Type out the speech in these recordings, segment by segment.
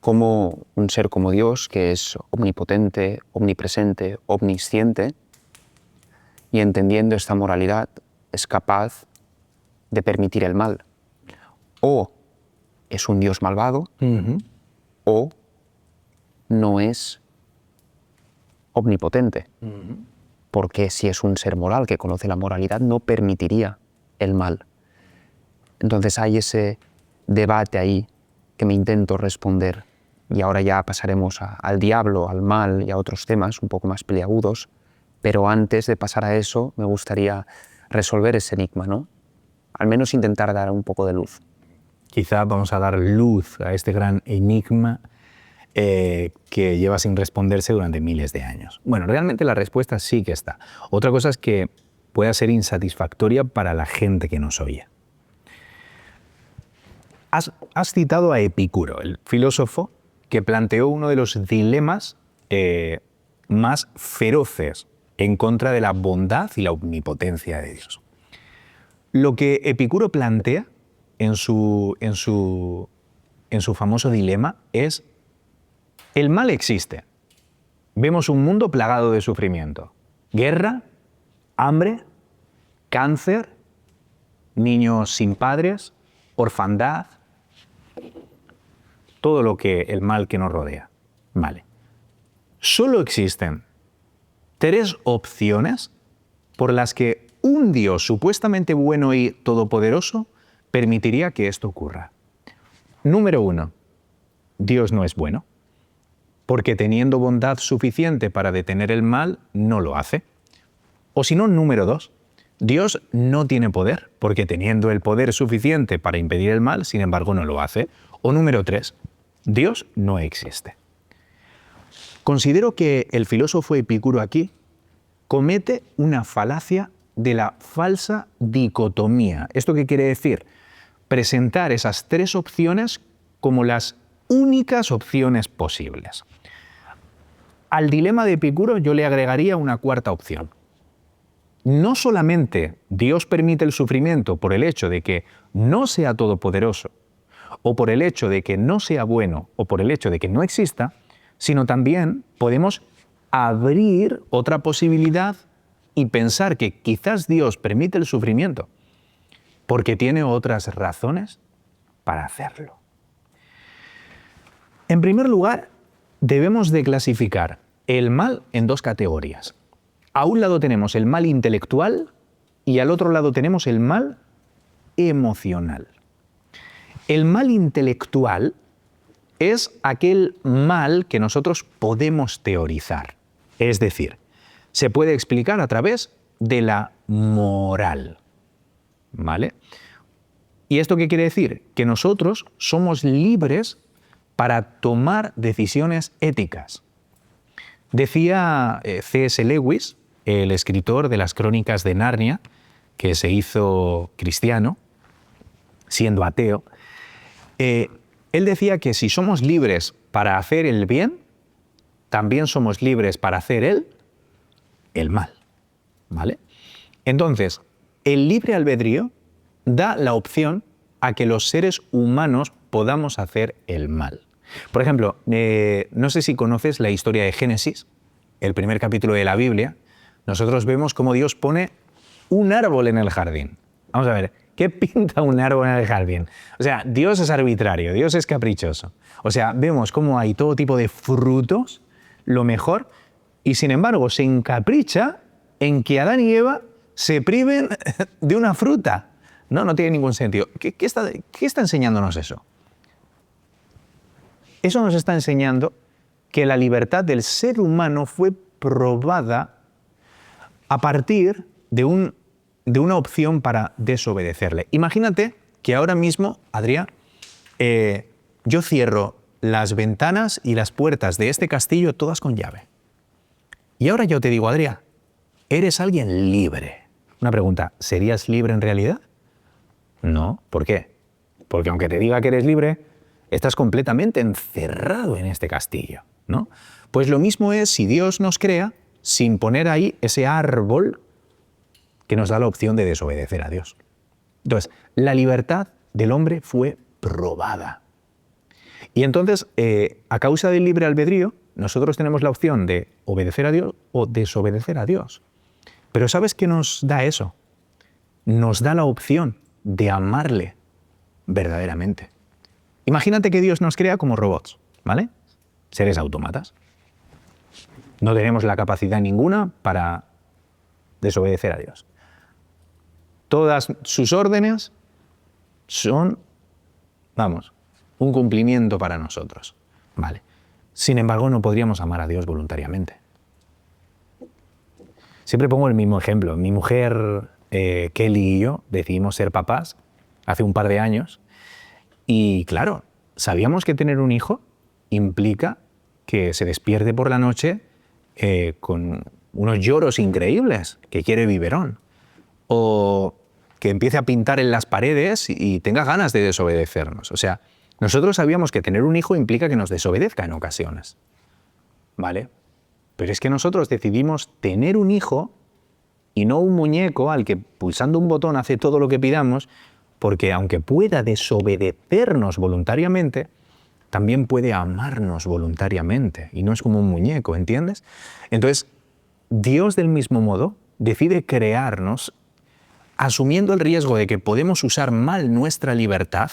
cómo un ser como Dios, que es omnipotente, omnipresente, omnisciente, y entendiendo esta moralidad, es capaz de permitir el mal. O es un Dios malvado, o no es omnipotente. Porque si es un ser moral que conoce la moralidad, no permitiría el mal. Entonces hay ese debate ahí que me intento responder. Y ahora ya pasaremos al diablo, al mal y a otros temas un poco más peliagudos. Pero antes de pasar a eso, me gustaría resolver ese enigma, ¿no? Al menos intentar dar un poco de luz. Quizá vamos a dar luz a este gran enigma que lleva sin responderse durante miles de años. Bueno, realmente la respuesta sí que está. Otra cosa es que pueda ser insatisfactoria para la gente que nos oye. Has citado a Epicuro, el filósofo que planteó uno de los dilemas más feroces en contra de la bondad y la omnipotencia de Dios. Lo que Epicuro plantea en su famoso dilema es: el mal existe. Vemos un mundo plagado de sufrimiento. Guerra, hambre, cáncer, niños sin padres, orfandad, todo lo que el mal que nos rodea. Vale. Solo existen 3 opciones por las que un Dios supuestamente bueno y todopoderoso permitiría que esto ocurra. Número 1. Dios no es bueno, porque teniendo bondad suficiente para detener el mal, no lo hace. O si no, número 2. Dios no tiene poder, porque teniendo el poder suficiente para impedir el mal, sin embargo, no lo hace. O número 3. Dios no existe. Considero que el filósofo Epicuro aquí comete una falacia de la falsa dicotomía. ¿Esto qué quiere decir? Presentar esas 3 opciones como las únicas opciones posibles. Al dilema de Epicuro yo le agregaría una 4ª opción. No solamente Dios permite el sufrimiento por el hecho de que no sea todopoderoso, o por el hecho de que no sea bueno, o por el hecho de que no exista, sino también podemos abrir otra posibilidad y pensar que quizás Dios permite el sufrimiento porque tiene otras razones para hacerlo. En primer lugar, debemos de clasificar el mal en 2 categorías. A un lado tenemos el mal intelectual y al otro lado tenemos el mal emocional. El mal intelectual es aquel mal que nosotros podemos teorizar. Es decir, se puede explicar a través de la moral. ¿Vale? ¿Y esto qué quiere decir? Que nosotros somos libres para tomar decisiones éticas. Decía C.S. Lewis, el escritor de las Crónicas de Narnia, que se hizo cristiano, siendo ateo, él decía que si somos libres para hacer el bien, también somos libres para hacer el mal. ¿Vale? Entonces, el libre albedrío da la opción a que los seres humanos podamos hacer el mal. Por ejemplo, no sé si conoces la historia de Génesis, el primer capítulo de la Biblia. Nosotros vemos cómo Dios pone un árbol en el jardín. Vamos a ver, ¿qué pinta un árbol en el jardín? O sea, Dios es arbitrario, Dios es caprichoso. O sea, vemos cómo hay todo tipo de frutos, lo mejor, y sin embargo se encapricha en que Adán y Eva se priven de una fruta. No tiene ningún sentido. ¿Qué está enseñándonos eso? Eso nos está enseñando que la libertad del ser humano fue probada a partir de una opción para desobedecerle. Imagínate que ahora mismo, Adrià, yo cierro las ventanas y las puertas de este castillo todas con llave. Y ahora yo te digo, Adrià, eres alguien libre. Una pregunta, ¿serías libre en realidad? No, ¿por qué? Porque aunque te diga que eres libre, estás completamente encerrado en este castillo, ¿no? Pues lo mismo es si Dios nos crea sin poner ahí ese árbol que nos da la opción de desobedecer a Dios. Entonces, la libertad del hombre fue probada. Y entonces, a causa del libre albedrío, nosotros tenemos la opción de obedecer a Dios o desobedecer a Dios. Pero ¿sabes qué nos da eso? Nos da la opción de amarle verdaderamente. Imagínate que Dios nos crea como robots, ¿vale? Seres autómatas. No tenemos la capacidad ninguna para desobedecer a Dios. Todas sus órdenes son, vamos, un cumplimiento para nosotros, ¿vale? Sin embargo, no podríamos amar a Dios voluntariamente. Siempre pongo el mismo ejemplo. Mi mujer, Kelly y yo decidimos ser papás hace un par de años y, claro, sabíamos que tener un hijo implica que se despierte por la noche con unos lloros increíbles, que quiere biberón, o que empiece a pintar en las paredes y tenga ganas de desobedecernos. O sea, nosotros sabíamos que tener un hijo implica que nos desobedezca en ocasiones, ¿vale? Pero es que nosotros decidimos tener un hijo y no un muñeco al que pulsando un botón hace todo lo que pidamos, porque aunque pueda desobedecernos voluntariamente, también puede amarnos voluntariamente y no es como un muñeco, ¿entiendes? Entonces, Dios del mismo modo decide crearnos asumiendo el riesgo de que podemos usar mal nuestra libertad,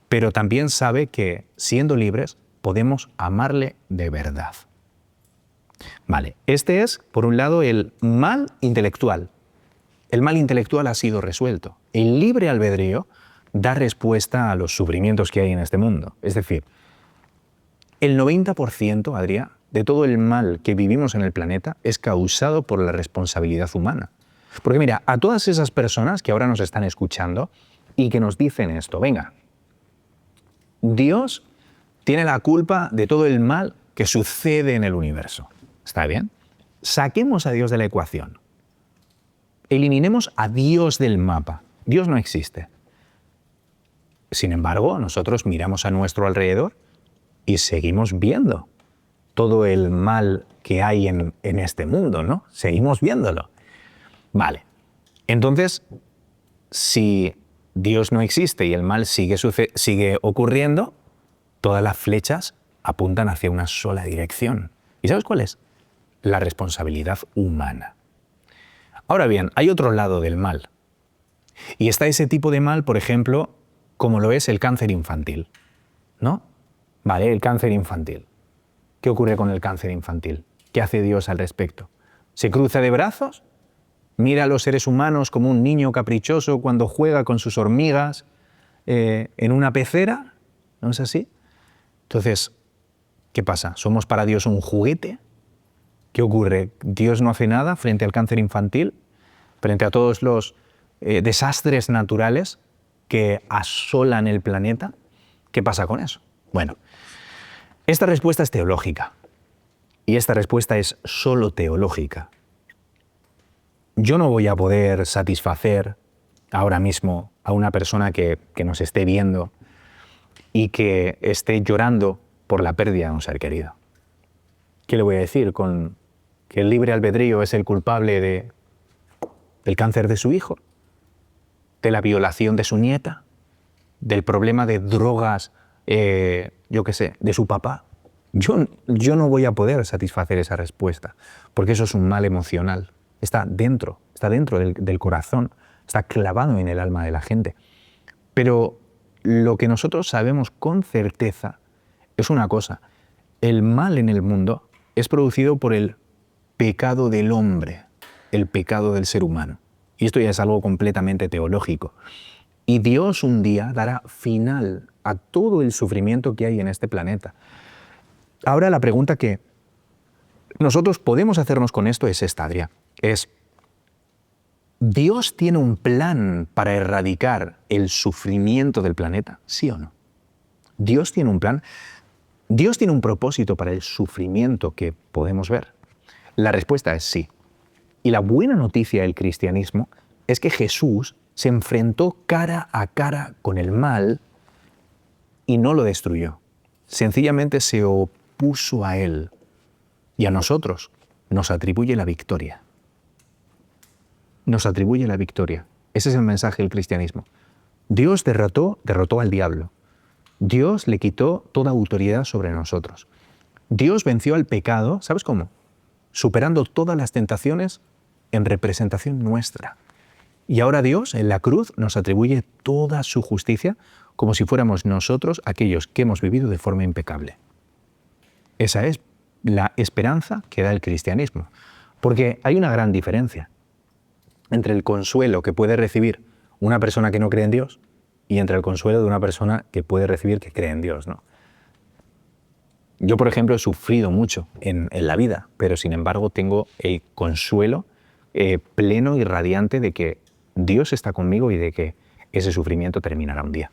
pero también sabe que, siendo libres, podemos amarle de verdad. Vale, este es, por un lado, el mal intelectual. El mal intelectual ha sido resuelto. El libre albedrío da respuesta a los sufrimientos que hay en este mundo. Es decir, el 90%, Adrià, de todo el mal que vivimos en el planeta es causado por la responsabilidad humana. Porque mira, a todas esas personas que ahora nos están escuchando y que nos dicen esto, venga, Dios tiene la culpa de todo el mal que sucede en el universo. ¿Está bien? Saquemos a Dios de la ecuación. Eliminemos a Dios del mapa. Dios no existe. Sin embargo, nosotros miramos a nuestro alrededor y seguimos viendo todo el mal que hay en este mundo, ¿no? Seguimos viéndolo. Vale. Entonces, si Dios no existe y el mal sigue ocurriendo, todas las flechas apuntan hacia una sola dirección. ¿Y sabes cuál es? La responsabilidad humana. Ahora bien, hay otro lado del mal. Y está ese tipo de mal, por ejemplo, como lo es el cáncer infantil, ¿no? Vale, el cáncer infantil. ¿Qué ocurre con el cáncer infantil? ¿Qué hace Dios al respecto? ¿Se cruza de brazos? ¿Mira a los seres humanos como un niño caprichoso cuando juega con sus hormigas en una pecera? ¿No es así? Entonces, ¿qué pasa? ¿Somos para Dios un juguete? ¿Qué ocurre? ¿Dios no hace nada frente al cáncer infantil? ¿Frente a todos los desastres naturales que asolan el planeta? ¿Qué pasa con eso? Bueno, esta respuesta es teológica. Y esta respuesta es solo teológica. Yo no voy a poder satisfacer ahora mismo a una persona que nos esté viendo y que esté llorando por la pérdida de un ser querido. ¿Qué le voy a decir? ¿Con que el libre albedrío es el culpable del cáncer de su hijo? ¿De la violación de su nieta? ¿Del problema de drogas, yo qué sé, de su papá? Yo no voy a poder satisfacer esa respuesta, porque eso es un mal emocional. Está dentro del corazón, está clavado en el alma de la gente. Pero lo que nosotros sabemos con certeza es una cosa: el mal en el mundo es producido por el pecado del hombre, el pecado del ser humano. Y esto ya es algo completamente teológico. Y Dios un día dará final a todo el sufrimiento que hay en este planeta. Ahora la pregunta que nosotros podemos hacernos con esto es esta, Adrià. Es, ¿Dios tiene un plan para erradicar el sufrimiento del planeta? ¿Sí o no? ¿Dios tiene un plan? ¿Dios tiene un propósito para el sufrimiento que podemos ver? La respuesta es sí. Y la buena noticia del cristianismo es que Jesús se enfrentó cara a cara con el mal y no lo destruyó. Sencillamente se opuso a él y a nosotros nos atribuye la victoria. Nos atribuye la victoria. Ese es el mensaje del cristianismo. Dios derrotó al diablo. Dios le quitó toda autoridad sobre nosotros. Dios venció al pecado, ¿sabes cómo? Superando todas las tentaciones en representación nuestra. Y ahora Dios en la cruz nos atribuye toda su justicia como si fuéramos nosotros aquellos que hemos vivido de forma impecable. Esa es la esperanza que da el cristianismo. Porque hay una gran diferencia entre el consuelo que puede recibir una persona que no cree en Dios y entre el consuelo de una persona que puede recibir que cree en Dios, ¿no? Yo, por ejemplo, he sufrido mucho en la vida, pero sin embargo tengo el consuelo pleno y radiante de que Dios está conmigo y de que ese sufrimiento terminará un día.